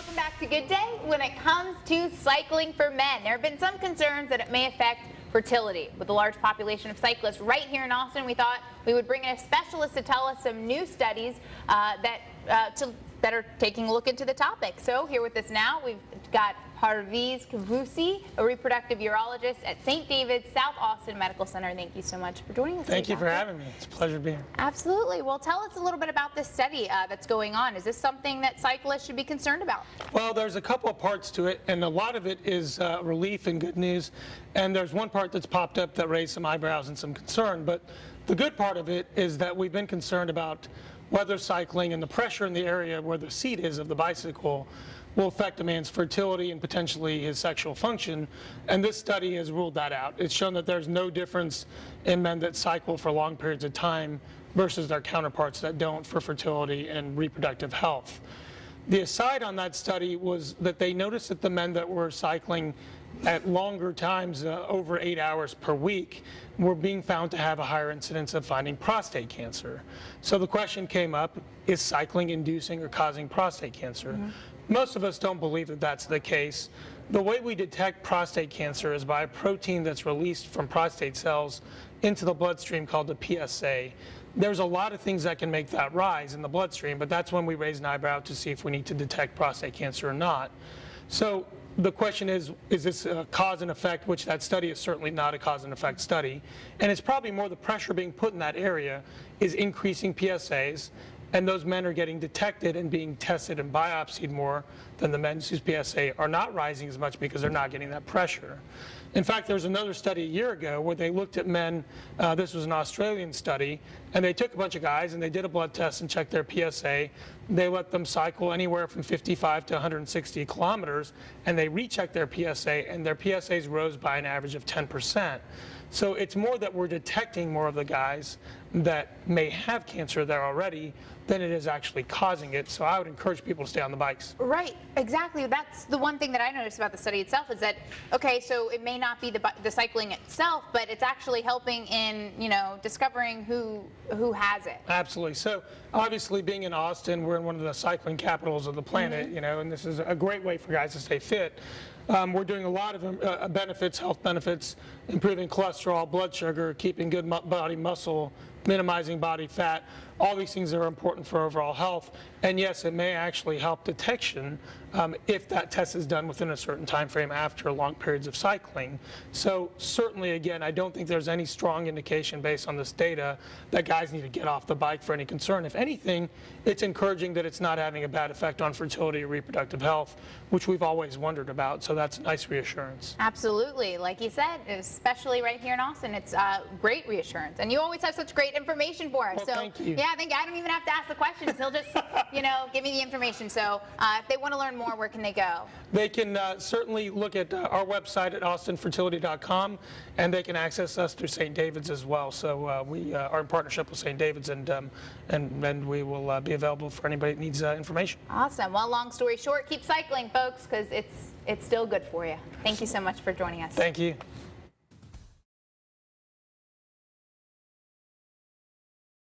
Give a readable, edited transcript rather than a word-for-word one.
welcome back to Good Day. When it comes to cycling for men, there have been some concerns that it may affect fertility. With a large population of cyclists right here in Austin, we thought we would bring in a specialist to tell us some new studies that are taking a look into the topic. So here with us now, we've got Parviz Kavusi, a reproductive urologist at St. David's South Austin Medical Center. Thank you so much for joining us. Thank you for having me. It's a pleasure being here. Absolutely. Well, tell us a little bit about this study that's going on. Is this something that cyclists should be concerned about? Well, there's a couple of parts to it, and a lot of it is relief and good news. And there's one part that's popped up that raised some eyebrows and some concern. But the good part of it is that we've been concerned about whether cycling and the pressure in the area where the seat is of the bicycle will affect a man's fertility and potentially his sexual function, and this study has ruled that out. It's shown that there's no difference in men that cycle for long periods of time versus their counterparts that don't for fertility and reproductive health. The aside on that study was that they noticed that the men that were cycling at longer times, over 8 hours per week, were being found to have a higher incidence of finding prostate cancer. So the question came up, is cycling inducing or causing prostate cancer? Mm-hmm. Most of us don't believe that that's the case. The way we detect prostate cancer is by a protein that's released from prostate cells into the bloodstream called the PSA. There's a lot of things that can make that rise in the bloodstream, but that's when we raise an eyebrow to see if we need to detect prostate cancer or not. So the question is this a cause and effect, which that study is certainly not a cause and effect study. And it's probably more the pressure being put in that area is increasing PSAs, and those men are getting detected and being tested and biopsied more than the men whose PSA are not rising as much because they're not getting that pressure. In fact, there was another study a year ago where they looked at men, this was an Australian study, and they took a bunch of guys and they did a blood test and checked their PSA. They let them cycle anywhere from 55 to 160 kilometers, and they rechecked their PSA, and their PSAs rose by an average of 10%. So it's more that we're detecting more of the guys that may have cancer there already than it is actually causing it. So I would encourage people to stay on the bikes. Right, exactly. That's the one thing that I noticed about the study itself is that, okay, so it may not be the cycling itself, but it's actually helping in, discovering who has it. Absolutely. So obviously being in Austin, we're in one of the cycling capitals of the planet, mm-hmm. And this is a great way for guys to stay fit. We're doing a lot of benefits, health benefits, improving cholesterol, blood sugar, keeping good body muscle, minimizing body fat. All these things are important for overall health. And yes, it may actually help detection if that test is done within a certain time frame after long periods of cycling. So certainly, again, I don't think there's any strong indication based on this data that guys need to get off the bike for any concern. If anything, it's encouraging that it's not having a bad effect on fertility or reproductive health, which we've always wondered about. So that's a nice reassurance. Absolutely. Like you said, especially right here in Austin, it's great reassurance. And you always have such great information for us. Well, so thank you. Yeah, I think I don't even have to ask the questions. He'll just, give me the information. So if they want to learn more, where can they go? They can certainly look at our website at austinfertility.com, and they can access us through St. David's as well. So we are in partnership with St. David's, and we will be available for anybody that needs information. Awesome. Well, long story short, keep cycling, folks, because it's still good for you. Thank you so much for joining us. Thank you.